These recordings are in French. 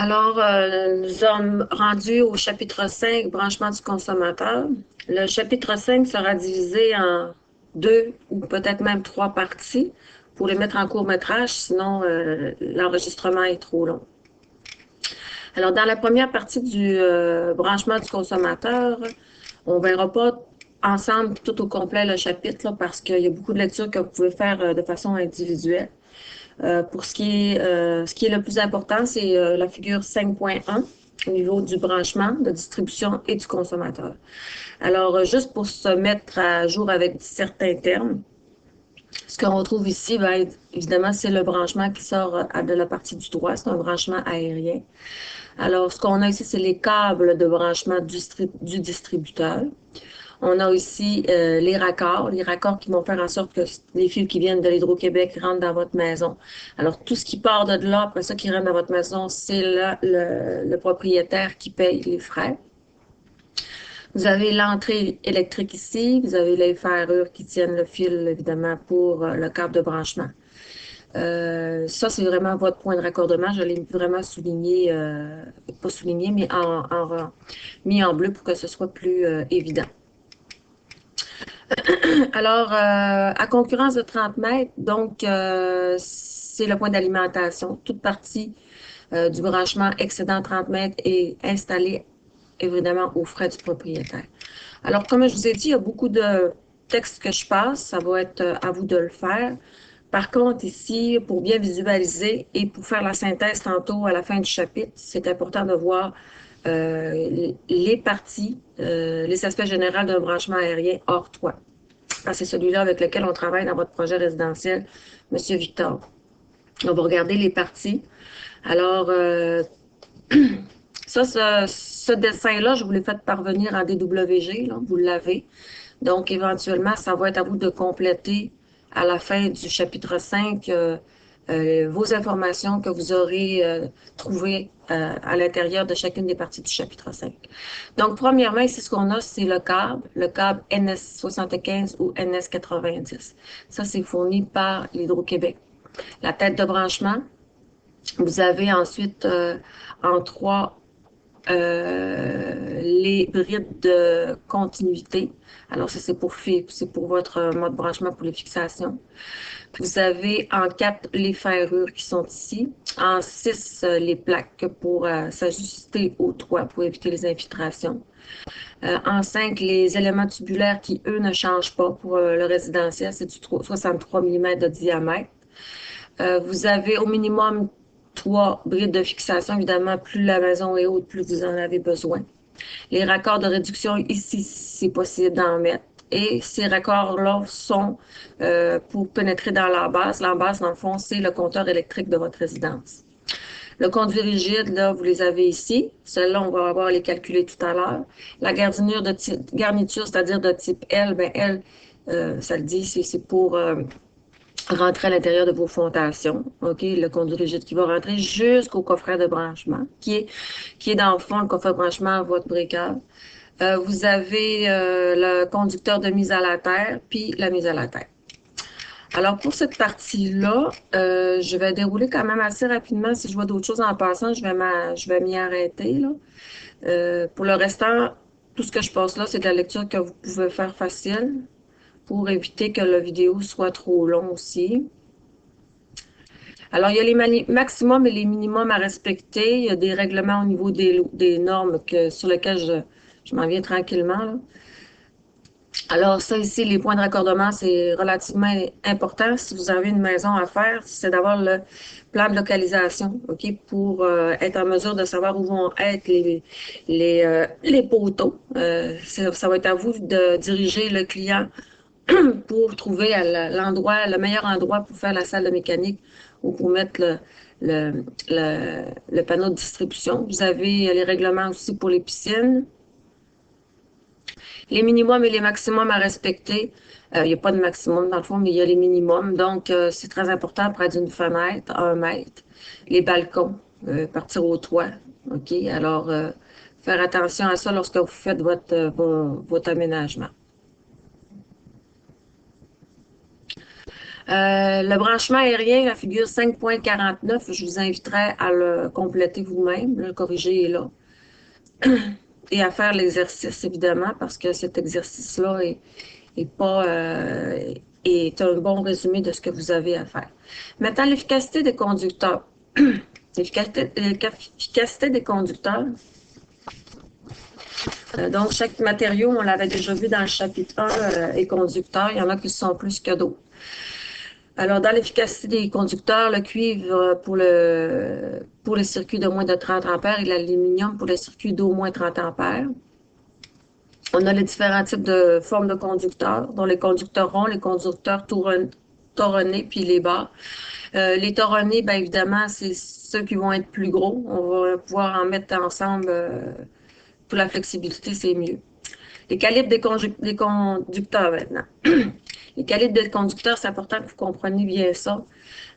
Alors, nous sommes rendus au chapitre 5, branchement du consommateur. Le chapitre 5 sera divisé en deux ou peut-être même trois parties pour les mettre en court-métrage, sinon l'enregistrement est trop long. Alors, dans la première partie du branchement du consommateur, on ne verra pas ensemble tout au complet le chapitre là, parce qu'il y a beaucoup de lectures que vous pouvez faire de façon individuelle. Pour ce qui est le plus important, c'est la figure 5.1 au niveau du branchement, de distribution et du consommateur. Alors, juste pour se mettre à jour avec certains termes, ce qu'on retrouve ici, ben, évidemment, c'est le branchement qui sort de la partie du droit, c'est un branchement aérien. Alors, ce qu'on a ici, c'est les câbles de branchement du distributeur. On a aussi les raccords qui vont faire en sorte que les fils qui viennent de l'Hydro-Québec rentrent dans votre maison. Alors, tout ce qui part de là, après ça, qui rentre dans votre maison, c'est le propriétaire qui paye les frais. Vous avez l'entrée électrique ici, vous avez les ferrures qui tiennent le fil, évidemment, pour le câble de branchement. Ça, c'est vraiment votre point de raccordement. Je l'ai vraiment souligné, pas souligné, mais mis en bleu pour que ce soit plus évident. Alors, à concurrence de 30 mètres, donc, c'est le point d'alimentation. Toute partie du branchement excédant 30 mètres est installée, évidemment, aux frais du propriétaire. Alors, comme je vous ai dit, il y a beaucoup de textes que je passe. Ça va être à vous de le faire. Par contre, ici, pour bien visualiser et pour faire la synthèse tantôt à la fin du chapitre, c'est important de voir les parties, les aspects généraux d'un branchement aérien hors toit. C'est celui-là avec lequel on travaille dans votre projet résidentiel, Monsieur Victor. On va regarder les parties. Alors, ça, ce dessin-là, je vous l'ai fait parvenir en DWG, là, vous l'avez. Donc, éventuellement, ça va être à vous de compléter à la fin du chapitre 5 vos informations que vous aurez trouvées à l'intérieur de chacune des parties du chapitre 5. Donc, premièrement, ici, ce qu'on a, c'est le câble NS75 ou NS90. Ça, c'est fourni par l'Hydro-Québec. La tête de branchement, vous avez ensuite en trois les brides de continuité. Alors, ça, c'est pour votre mode branchement pour les fixations. Vous avez en 4 les ferrures qui sont ici. En 6 les plaques pour s'ajuster au toit pour éviter les infiltrations. En 5 les éléments tubulaires qui, eux, ne changent pas pour le résidentiel. C'est du 63 mm de diamètre. Vous avez au minimum 3 brides de fixation. Évidemment, plus la maison est haute, plus vous en avez besoin. Les raccords de réduction, ici, c'est possible d'en mettre. Et ces raccords-là sont pour pénétrer dans la base. La base, dans le fond, c'est le compteur électrique de votre résidence. Le conduit rigide, là, vous les avez ici. Celles-là, on va avoir les calculer tout à l'heure. La garniture, c'est-à-dire de type L, ben L, ça le dit, c'est pour rentrer à l'intérieur de vos fondations. OK? Le conduit rigide qui va rentrer jusqu'au coffret de branchement, qui est dans le fond le coffret de branchement à votre briqueur. Vous avez le conducteur de mise à la terre, puis la mise à la terre. Alors, pour cette partie-là, je vais dérouler quand même assez rapidement. Si je vois d'autres choses en passant, je vais m'y arrêter, là. Pour le restant, tout ce que je passe là, c'est de la lecture que vous pouvez faire facile pour éviter que la vidéo soit trop longue aussi. Alors, il y a les maximums et les minimums à respecter. Il y a des règlements au niveau des normes sur lesquels je m'en viens tranquillement, là. Alors, ça ici, les points de raccordement, c'est relativement important. Si vous avez une maison à faire, c'est d'avoir le plan de localisation, OK, pour être en mesure de savoir où vont être les poteaux. Ça va être à vous de diriger le client pour trouver le meilleur endroit pour faire la salle de mécanique ou pour mettre le panneau de distribution. Vous avez les règlements aussi pour les piscines. Les minimums et les maximums à respecter. Il n'y a pas de maximum dans le fond, mais il y a les minimums. Donc, c'est très important près d'une fenêtre, 1 mètre. Les balcons, partir au toit. OK? Alors, faire attention à ça lorsque vous faites votre aménagement. Le branchement aérien, la figure 5.49, je vous inviterai à le compléter vous-même, le corriger est là. Et à faire l'exercice, évidemment, parce que cet exercice-là est un bon résumé de ce que vous avez à faire. Maintenant, l'efficacité des conducteurs. L'efficacité des conducteurs. Donc, chaque matériau, on l'avait déjà vu dans le chapitre 1, est conducteur. Il y en a qui sont plus que d'autres. Alors, dans l'efficacité des conducteurs, le cuivre pour les circuits de moins de 30 ampères et l'aluminium pour les circuits d'au moins 30 ampères. On a les différents types de formes de conducteurs, dont les conducteurs ronds, les conducteurs toronnés, puis les bas. Les toronnés, bien évidemment, c'est ceux qui vont être plus gros. On va pouvoir en mettre ensemble pour la flexibilité, c'est mieux. Les calibres des conducteurs maintenant. Les calibres des conducteurs, c'est important que vous compreniez bien ça.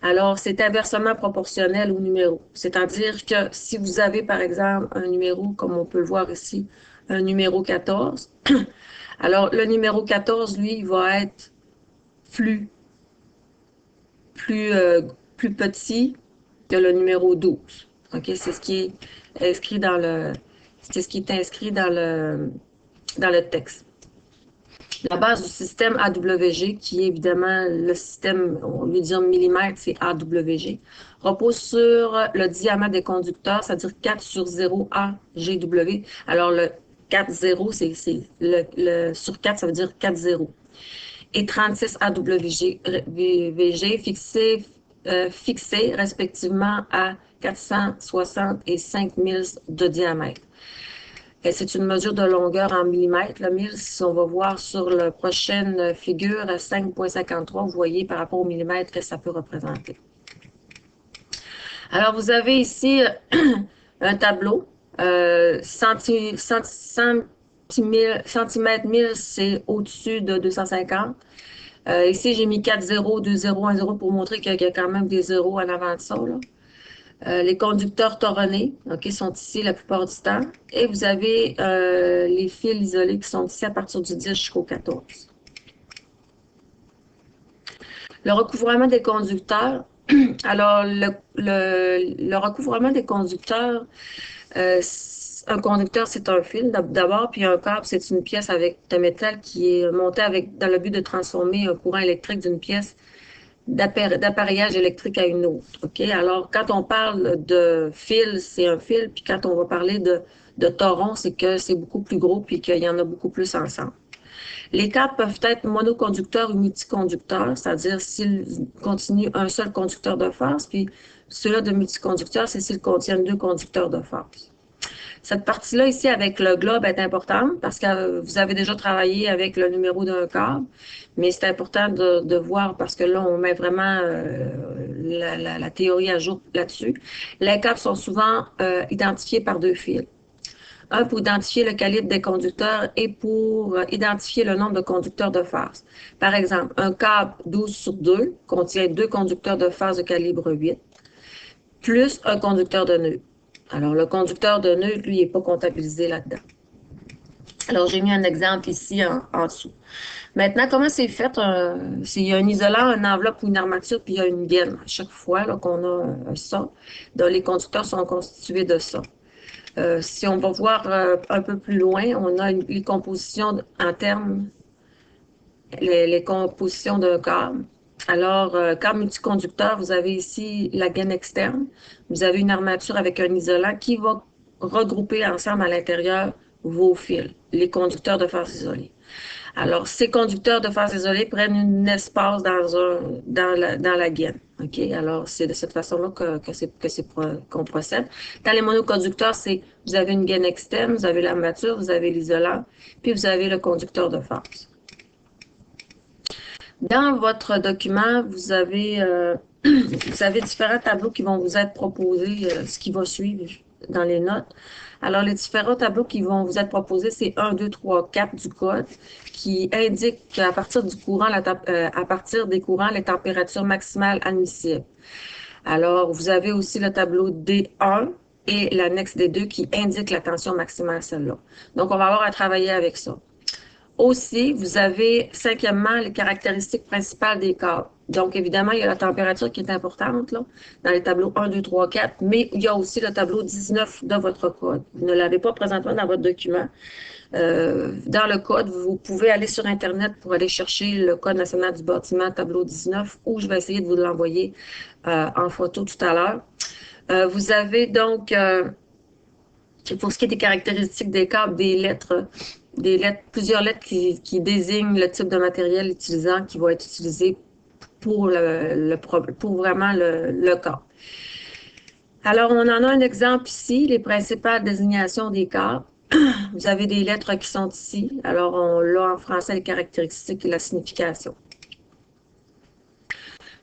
Alors, c'est inversement proportionnel au numéro. C'est-à-dire que si vous avez, par exemple, un numéro, comme on peut le voir ici, un numéro 14, alors le numéro 14, lui, il va être plus, plus, plus petit que le numéro 12. OK? C'est ce qui est inscrit dans le, c'est ce qui est inscrit dans le texte. La base du système AWG, qui est évidemment le système, on lui dit en millimètres, c'est AWG, repose sur le diamètre des conducteurs, c'est-à-dire 4 sur 0 AGW. Alors, le 4, 0, c'est sur 4, ça veut dire 4 0. Et 36 AWG fixés respectivement à 460 et 5000 de diamètre. C'est une mesure de longueur en millimètres. Le 1000, si on va voir sur la prochaine figure, 5.53, vous voyez par rapport au millimètre que ça peut représenter. Alors, vous avez ici un tableau. Centimètre 1000, c'est au-dessus de 250. Ici, j'ai mis 4 0, 2 0, 1 0 pour montrer qu'il y a quand même des zéros en avant de ça, là. Les conducteurs toronnés, OK, sont ici la plupart du temps. Et vous avez les fils isolés qui sont ici à partir du 10 jusqu'au 14. Le recouvrement des conducteurs. Alors, le recouvrement des conducteurs, un conducteur, c'est un fil d'abord, puis un câble, c'est une pièce avec de métal qui est montée dans le but de transformer un courant électrique d'une pièce d'appareillage électrique à une autre. OK? Alors, quand on parle de fil, c'est un fil, puis quand on va parler de toron, c'est que c'est beaucoup plus gros, puis qu'il y en a beaucoup plus ensemble. Les câbles peuvent être monoconducteurs ou multiconducteurs, c'est-à-dire s'ils contiennent un seul conducteur de phase, puis ceux-là de multiconducteurs, c'est s'ils contiennent deux conducteurs de phase. Cette partie-là ici avec le globe est importante parce que vous avez déjà travaillé avec le numéro d'un câble, mais c'est important de voir parce que là, on met vraiment la théorie à jour là-dessus. Les câbles sont souvent identifiés par deux fils. Un pour identifier le calibre des conducteurs et pour identifier le nombre de conducteurs de phase. Par exemple, un câble 12 sur 2 contient deux conducteurs de phase de calibre 8, plus un conducteur de nœud. Alors, le conducteur de nœud, lui, n'est pas comptabilisé là-dedans. Alors, j'ai mis un exemple ici en dessous. Maintenant, comment c'est fait? Il y a un isolant, une enveloppe ou une armature, puis il y a une gaine à chaque fois qu'on a ça. Donc, les conducteurs sont constitués de ça. Si on va voir un peu plus loin, on a les compositions en termes, les compositions d'un câble. Alors, câble multiconducteur, vous avez ici la gaine externe. Vous avez une armature avec un isolant qui va regrouper ensemble à l'intérieur vos fils, les conducteurs de phase isolée. Alors, ces conducteurs de phase isolée prennent un espace dans la gaine. OK? Alors, c'est de cette façon-là qu'on procède. Dans les monoconducteurs, vous avez une gaine externe, vous avez l'armature, vous avez l'isolant, puis vous avez le conducteur de phase. Dans votre document, vous avez différents tableaux qui vont vous être proposés, ce qui va suivre dans les notes. Alors, les différents tableaux qui vont vous être proposés, c'est 1, 2, 3, 4 du code qui indique qu'à partir du courant, à partir des courants, les températures maximales admissibles. Alors, vous avez aussi le tableau D1 et l'annexe D2 qui indique la tension maximale, celle-là. Donc, on va avoir à travailler avec ça. Aussi, vous avez, cinquièmement, les caractéristiques principales des câbles. Donc, évidemment, il y a la température qui est importante là, dans les tableaux 1, 2, 3, 4, mais il y a aussi le tableau 19 de votre code. Vous ne l'avez pas présentement dans votre document. Dans le code, vous pouvez aller sur Internet pour aller chercher le Code national du bâtiment, tableau 19, ou je vais essayer de vous l'envoyer en photo tout à l'heure. Vous avez donc, pour ce qui est des caractéristiques des câbles, des lettres, plusieurs lettres qui désignent le type de matériel utilisant qui va être utilisé pour, pour vraiment le câble. Alors, on en a un exemple ici, les principales désignations des câbles. Vous avez des lettres qui sont ici. Alors, on l'a en français, les caractéristiques et la signification.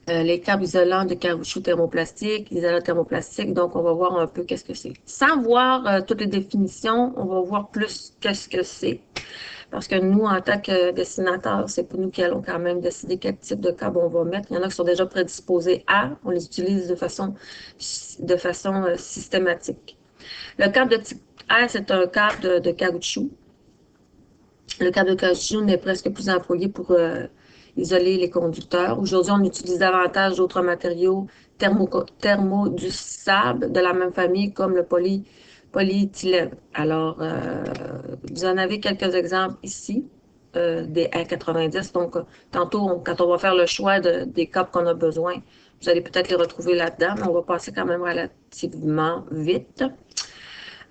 Les câbles isolants de caoutchouc thermoplastique, isolants thermoplastiques. Donc, on va voir un peu qu'est-ce que c'est. Sans voir toutes les définitions, on va voir plus qu'est-ce que c'est. Parce que nous, en tant que dessinateurs, c'est pas nous qui allons quand même décider quel type de câble on va mettre. Il y en a qui sont déjà prédisposés à, on les utilise de façon systématique. Le câble de type R, c'est un câble de caoutchouc. Le câble de caoutchouc n'est presque plus employé pour isoler les conducteurs. Aujourd'hui, on utilise davantage d'autres matériaux thermodussables de la même famille comme le polyéthylène. Alors, vous en avez quelques exemples ici, des R90. Donc, tantôt, quand on va faire le choix des câbles qu'on a besoin, vous allez peut-être les retrouver là-dedans, mais on va passer quand même relativement vite.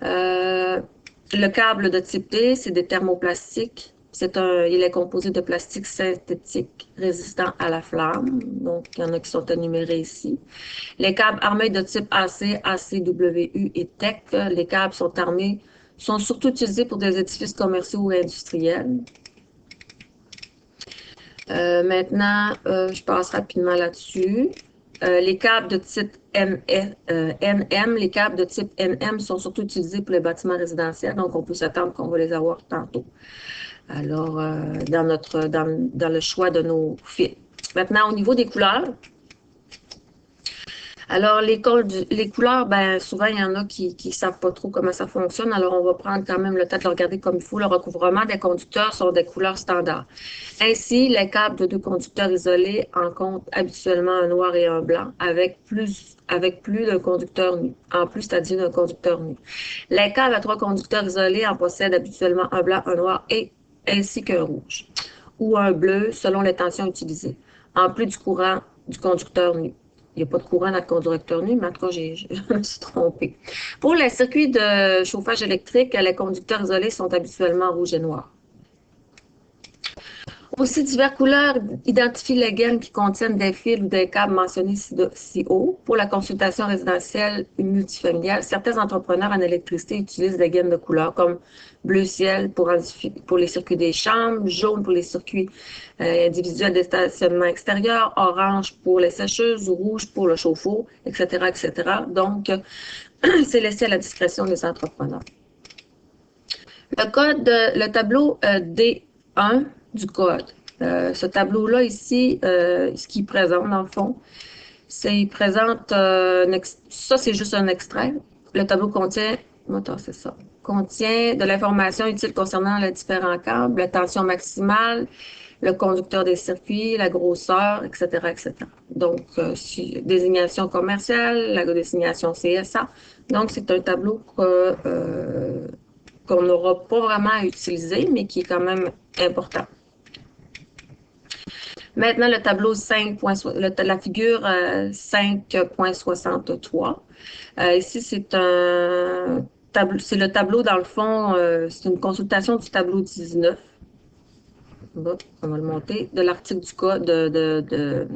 Le câble de type D, c'est des thermoplastiques. Il est composé de plastique synthétique résistant à la flamme. Donc, il y en a qui sont énumérés ici. Les câbles armés de type AC, ACWU et TEC, les câbles sont surtout utilisés pour des édifices commerciaux ou industriels. Maintenant, je passe rapidement là-dessus. Les câbles de type NM, les câbles de type NM sont surtout utilisés pour les bâtiments résidentiels, donc on peut s'attendre qu'on va les avoir tantôt. Alors, dans le choix de nos fils. Maintenant, au niveau des couleurs, alors, les couleurs, ben, souvent, il y en a qui ne savent pas trop comment ça fonctionne. Alors, on va prendre quand même le temps de le regarder comme il faut. Le recouvrement des conducteurs sont des couleurs standards. Ainsi, les câbles de deux conducteurs isolés en comptent habituellement un noir et un blanc avec plus d'un conducteur nu. En plus, c'est-à-dire d'un conducteur nu. Les câbles à trois conducteurs isolés en possèdent habituellement un blanc, un noir ainsi qu'un rouge ou un bleu selon les tensions utilisées, en plus du courant du conducteur nu. Il n'y a pas de courant dans le conducteur nu, mais en tout cas, je me suis trompée. Pour les circuits de chauffage électrique, les conducteurs isolés sont habituellement rouges et noirs. Aussi, diverses couleurs identifient les gaines qui contiennent des fils ou des câbles mentionnés ci haut. Pour la consultation résidentielle multifamiliale, certains entrepreneurs en électricité utilisent des gaines de couleurs comme bleu ciel pour les circuits des chambres, jaune pour les circuits individuels de stationnement extérieur, orange pour les sécheuses, rouge pour le chauffe-eau, etc., etc. Donc, c'est laissé à la discrétion des entrepreneurs. Le tableau D1 du code. Ce tableau-là ici, ce qu'il présente dans le fond, il présente, ça c'est juste un extrait. Le tableau contient de l'information utile concernant les différents câbles, la tension maximale, le conducteur des circuits, la grosseur, etc., etc. Donc, désignation commerciale, la désignation CSA. Donc, c'est un tableau qu'on n'aura pas vraiment à utiliser, mais qui est quand même important. Maintenant, le tableau 5. La figure 5.63. Ici, c'est le tableau, dans le fond, c'est une consultation du tableau 19. On va le monter, de l'article du code, de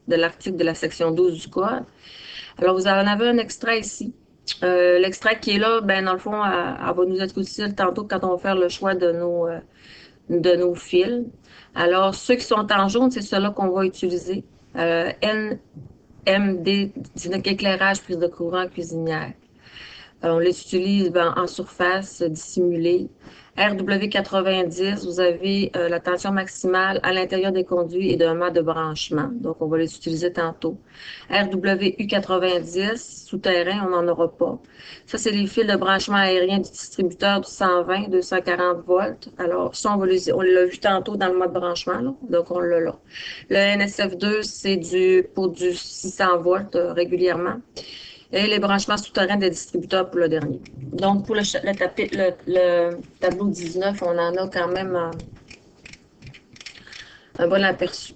l'article de la section 12 du code. Alors, vous en avez un extrait ici. L'extrait qui est là, ben, dans le fond, elle va nous être utile tantôt quand on va faire le choix de nos fils. Alors, ceux qui sont en jaune, c'est ceux-là qu'on va utiliser. NMD, éclairage, prise de courant cuisinière. On les utilise en surface dissimulée. RW90, vous avez la tension maximale à l'intérieur des conduits et d'un mât de branchement. Donc, on va les utiliser tantôt. RWU90, souterrain, on n'en aura pas. Ça, c'est les fils de branchement aérien du distributeur du 120, 240 volts. Alors, ça, on l'a vu tantôt dans le mode branchement, là. Donc, on l'a là. Le NSF2, c'est pour du 600 volts régulièrement. Et les branchements souterrains des distributeurs pour le dernier. Donc, pour le tableau 19, on en a quand même un bon aperçu.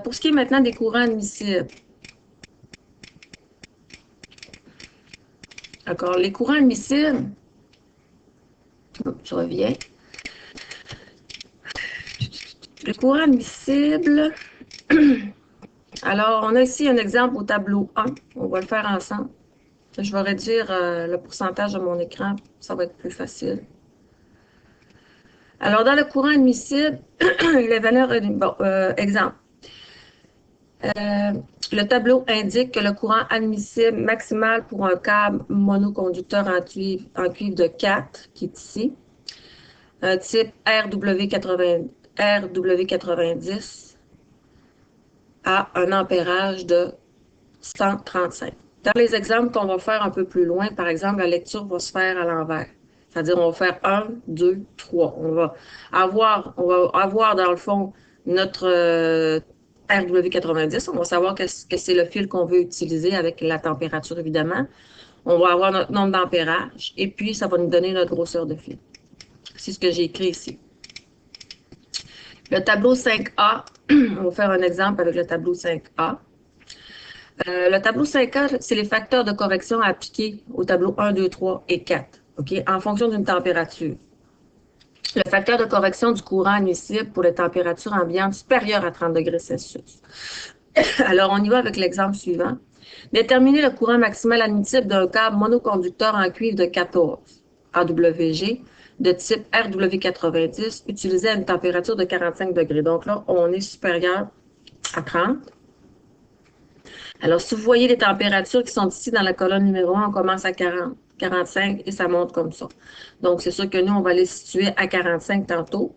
Pour ce qui est maintenant des courants admissibles. D'accord, les courants admissibles, je reviens. Les courants admissibles, alors, on a ici un exemple au tableau 1. On va le faire ensemble. Je vais réduire le pourcentage de mon écran. Ça va être plus facile. Alors, dans le courant admissible, les valeurs... Bon, exemple. Le tableau indique que le courant admissible maximal pour un câble monoconducteur en cuivre de 4, qui est ici, type RW90, a un ampérage de 135. Dans les exemples qu'on va faire un peu plus loin, par exemple, la lecture va se faire à l'envers. C'est-à-dire, on va faire 1, 2, 3. On va avoir dans le fond notre RW90. On va savoir que c'est le fil qu'on veut utiliser avec la température, évidemment. On va avoir notre nombre d'ampérage et puis ça va nous donner notre grosseur de fil. C'est ce que j'ai écrit ici. Le tableau 5A, on va faire un exemple avec le tableau 5A. Le tableau 5A, c'est les facteurs de correction appliqués au tableau 1, 2, 3 et 4, okay, en fonction d'une température. Le facteur de correction du courant admissible pour les températures ambiantes supérieures à 30 degrés Celsius. Alors, on y va avec l'exemple suivant. Déterminer le courant maximal admissible d'un câble monoconducteur en cuivre de 14 AWG de type RW90 utilisé à une température de 45 degrés. Donc là, on est supérieur à 30. Alors, si vous voyez les températures qui sont ici dans la colonne numéro 1, on commence à 40, 45 et ça monte comme ça. Donc, c'est sûr que nous, on va les situer à 45 tantôt.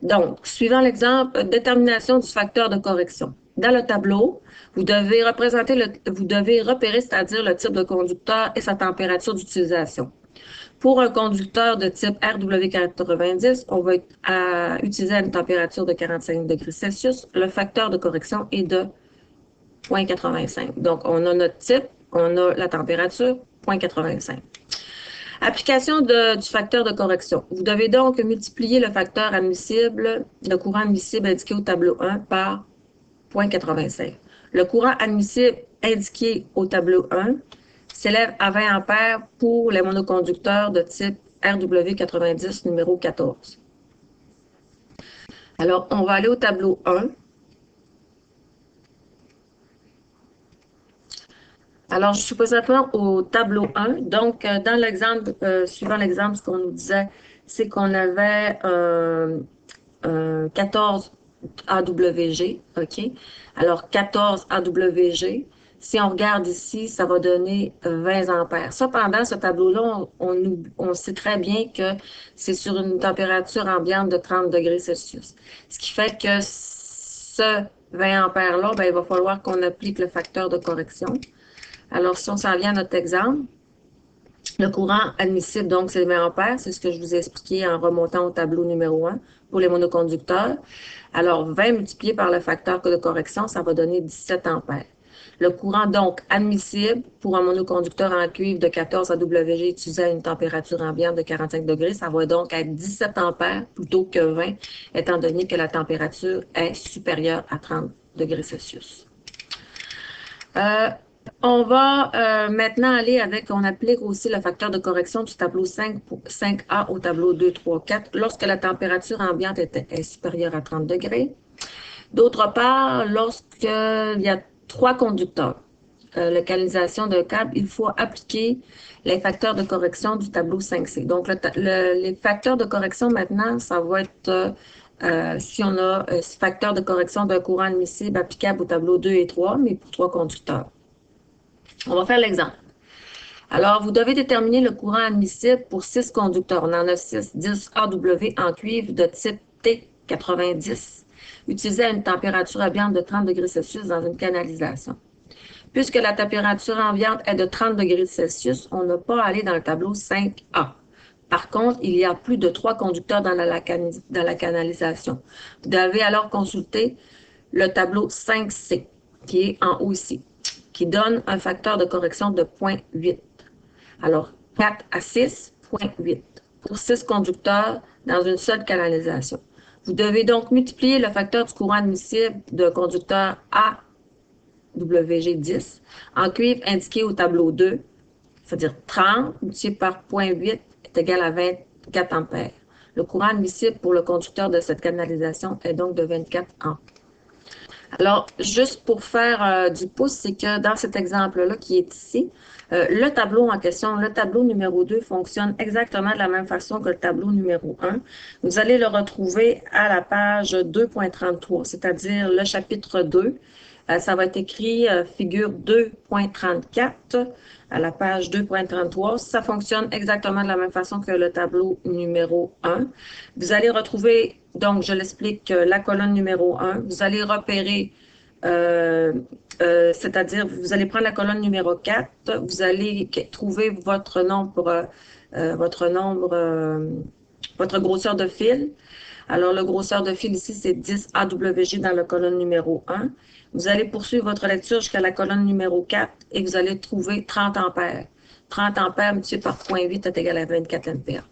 Donc, suivant l'exemple, détermination du facteur de correction. Dans le tableau, vous devez repérer, c'est-à-dire le type de conducteur et sa température d'utilisation. Pour un conducteur de type RW90, on va utiliser à une température de 45 degrés Celsius. Le facteur de correction est de 0,85. Donc, on a notre type, on a la température, 0,85. Application du facteur de correction. Vous devez donc multiplier le facteur admissible, le courant admissible indiqué au tableau 1 par 0,85. Le courant admissible indiqué au tableau 1 s'élève à 20 ampères pour les monoconducteurs de type RW90 numéro 14. Alors, on va aller au tableau 1. Alors, je suis présentement au tableau 1. Donc, dans l'exemple, suivant l'exemple, ce qu'on nous disait, c'est qu'on avait 14 AWG, OK? Alors, 14 AWG, si on regarde ici, ça va donner 20 ampères. Cependant, ce tableau-là, on sait très bien que c'est sur une température ambiante de 30 degrés Celsius. Ce qui fait que ce 20 ampères-là, ben, il va falloir qu'on applique le facteur de correction. Alors, si on s'en vient à notre exemple, le courant admissible, donc, c'est 20 ampères. C'est ce que je vous ai expliqué en remontant au tableau numéro 1 pour les monoconducteurs. Alors, 20 multiplié par le facteur de correction, ça va donner 17 ampères. Le courant, donc, admissible pour un monoconducteur en cuivre de 14 AWG utilisé à une température ambiante de 45 degrés, ça va donc être 17 ampères plutôt que 20, étant donné que la température est supérieure à 30 degrés Celsius. On va maintenant aller avec, on applique aussi le facteur de correction du tableau 5A au tableau 2, 3, 4 lorsque la température ambiante est supérieure à 30 degrés. D'autre part, lorsqu'il y a 3 conducteurs, localisation d'un câble, il faut appliquer les facteurs de correction du tableau 5C. Donc, les facteurs de correction maintenant, ça va être si on a ce facteur de correction d'un courant admissible applicable au tableau 2 et 3, mais pour 3 conducteurs. On va faire l'exemple. Alors, vous devez déterminer le courant admissible pour 6 conducteurs. On en a 6, 10 AW en cuivre de type T90, utilisé à une température ambiante de 30 degrés Celsius dans une canalisation. Puisque la température ambiante est de 30 degrés Celsius, on n'a pas à aller dans le tableau 5A. Par contre, il y a plus de 3 conducteurs dans la canalisation. Vous devez alors consulter le tableau 5C, qui est en haut ici, qui donne un facteur de correction de 0,8. Alors, 4 à 6, 0,8 pour 6 conducteurs dans une seule canalisation. Vous devez donc multiplier le facteur du courant admissible de conducteur AWG10 en cuivre indiqué au tableau 2, c'est-à-dire 30 multiplié par 0,8 est égal à 24 ampères. Le courant admissible pour le conducteur de cette canalisation est donc de 24 ampères. Alors, juste pour faire du pouce, c'est que dans cet exemple-là qui est ici, le tableau en question, le tableau numéro 2 fonctionne exactement de la même façon que le tableau numéro 1. Vous allez le retrouver à la page 2.33, c'est-à-dire le chapitre 2. Ça va être écrit figure 2.34 à la page 2.33. Ça fonctionne exactement de la même façon que le tableau numéro 1. Vous allez retrouver, donc je l'explique, la colonne numéro 1. Vous allez repérer, c'est-à-dire vous allez prendre la colonne numéro 4. Vous allez trouver votre nombre, votre grosseur de fil. Alors, le grosseur de fil ici, c'est 10 AWG dans la colonne numéro 1. Vous allez poursuivre votre lecture jusqu'à la colonne numéro 4 et vous allez trouver 30 ampères. 30 ampères multiplié par 0,8 est égal à 24 ampères.